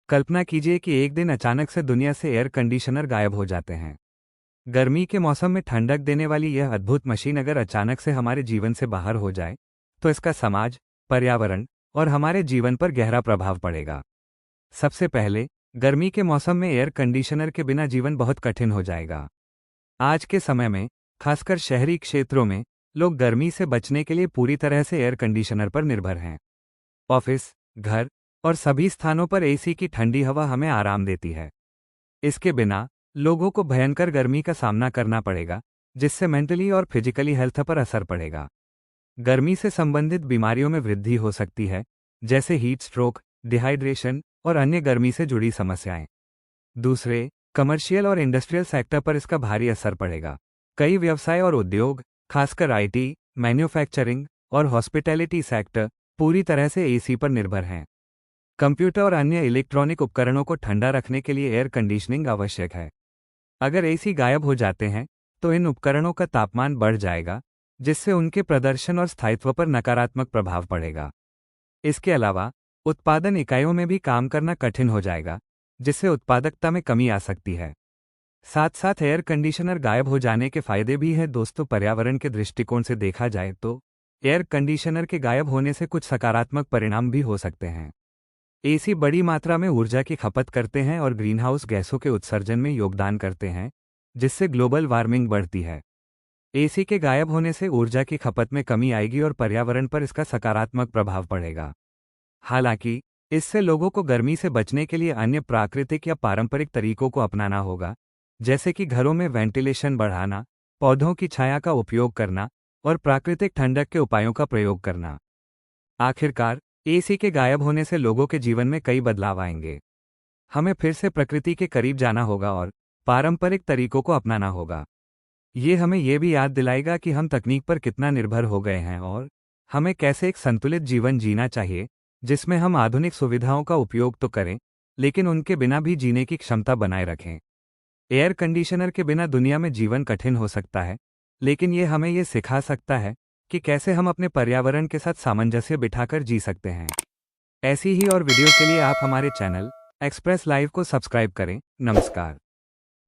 कल्पना कीजिए कि एक दिन अचानक से दुनिया से एयर कंडीशनर गायब हो जाते हैं। गर्मी के मौसम में ठंडक देने वाली यह अद्भुत मशीन अगर अचानक से हमारे जीवन से बाहर हो जाए, तो इसका समाज, पर्यावरण और हमारे जीवन पर गहरा प्रभाव पड़ेगा। सबसे पहले, गर्मी के मौसम में एयर कंडीशनर के बिना जीवन बहुत कठिन हो जाएगा। आज के समय में, खासकर शहरी क्षेत्रों में, लोग गर्मी से बचने के लिए पूरी तरह से एयर कंडीशनर पर निर्भर हैं। ऑफिस, घर और सभी स्थानों पर एसी की ठंडी हवा हमें आराम देती है। इसके बिना लोगों को भयंकर गर्मी का सामना करना पड़ेगा, जिससे मेंटली और फिजिकली हेल्थ पर असर पड़ेगा। गर्मी से संबंधित बीमारियों में वृद्धि हो सकती है, जैसे हीट स्ट्रोक, डिहाइड्रेशन और अन्य गर्मी से जुड़ी समस्याएं। दूसरे, कमर्शियल और इंडस्ट्रियल सेक्टर पर इसका भारी असर पड़ेगा। कई व्यवसाय और उद्योग, खासकर आईटी, मैन्युफैक्चरिंग और हॉस्पिटैलिटी सेक्टर, पूरी तरह से एसी पर निर्भर हैं। कंप्यूटर और अन्य इलेक्ट्रॉनिक उपकरणों को ठंडा रखने के लिए एयर कंडीशनिंग आवश्यक है। अगर एसी गायब हो जाते हैं, तो इन उपकरणों का तापमान बढ़ जाएगा, जिससे उनके प्रदर्शन और स्थायित्व पर नकारात्मक प्रभाव पड़ेगा। इसके अलावा, उत्पादन इकाइयों में भी काम करना कठिन हो जाएगा, जिससे उत्पादकता में कमी आ सकती है। साथ साथ एयर कंडीशनर गायब हो जाने के फायदे भी हैं दोस्तों। पर्यावरण के दृष्टिकोण से देखा जाए तो एयर कंडीशनर के गायब होने से कुछ सकारात्मक परिणाम भी हो सकते हैं। एसी बड़ी मात्रा में ऊर्जा की खपत करते हैं और ग्रीनहाउस गैसों के उत्सर्जन में योगदान करते हैं, जिससे ग्लोबल वार्मिंग बढ़ती है। एसी के गायब होने से ऊर्जा की खपत में कमी आएगी और पर्यावरण पर इसका सकारात्मक प्रभाव पड़ेगा। हालांकि, इससे लोगों को गर्मी से बचने के लिए अन्य प्राकृतिक या पारंपरिक तरीकों को अपनाना होगा, जैसे कि घरों में वेंटिलेशन बढ़ाना, पौधों की छाया का उपयोग करना और प्राकृतिक ठंडक के उपायों का प्रयोग करना। आखिरकार, एसी के गायब होने से लोगों के जीवन में कई बदलाव आएंगे। हमें फिर से प्रकृति के करीब जाना होगा और पारंपरिक तरीकों को अपनाना होगा। ये हमें यह भी याद दिलाएगा कि हम तकनीक पर कितना निर्भर हो गए हैं और हमें कैसे एक संतुलित जीवन जीना चाहिए, जिसमें हम आधुनिक सुविधाओं का उपयोग तो करें, लेकिन उनके बिना भी जीने की क्षमता बनाए रखें। एयर कंडीशनर के बिना दुनिया में जीवन कठिन हो सकता है, लेकिन ये हमें ये सिखा सकता है कि कैसे हम अपने पर्यावरण के साथ सामंजस्य बिठाकर जी सकते हैं। ऐसी ही और वीडियो के लिए आप हमारे चैनल एक्सप्रेस लाइव को सब्सक्राइब करें। नमस्कार।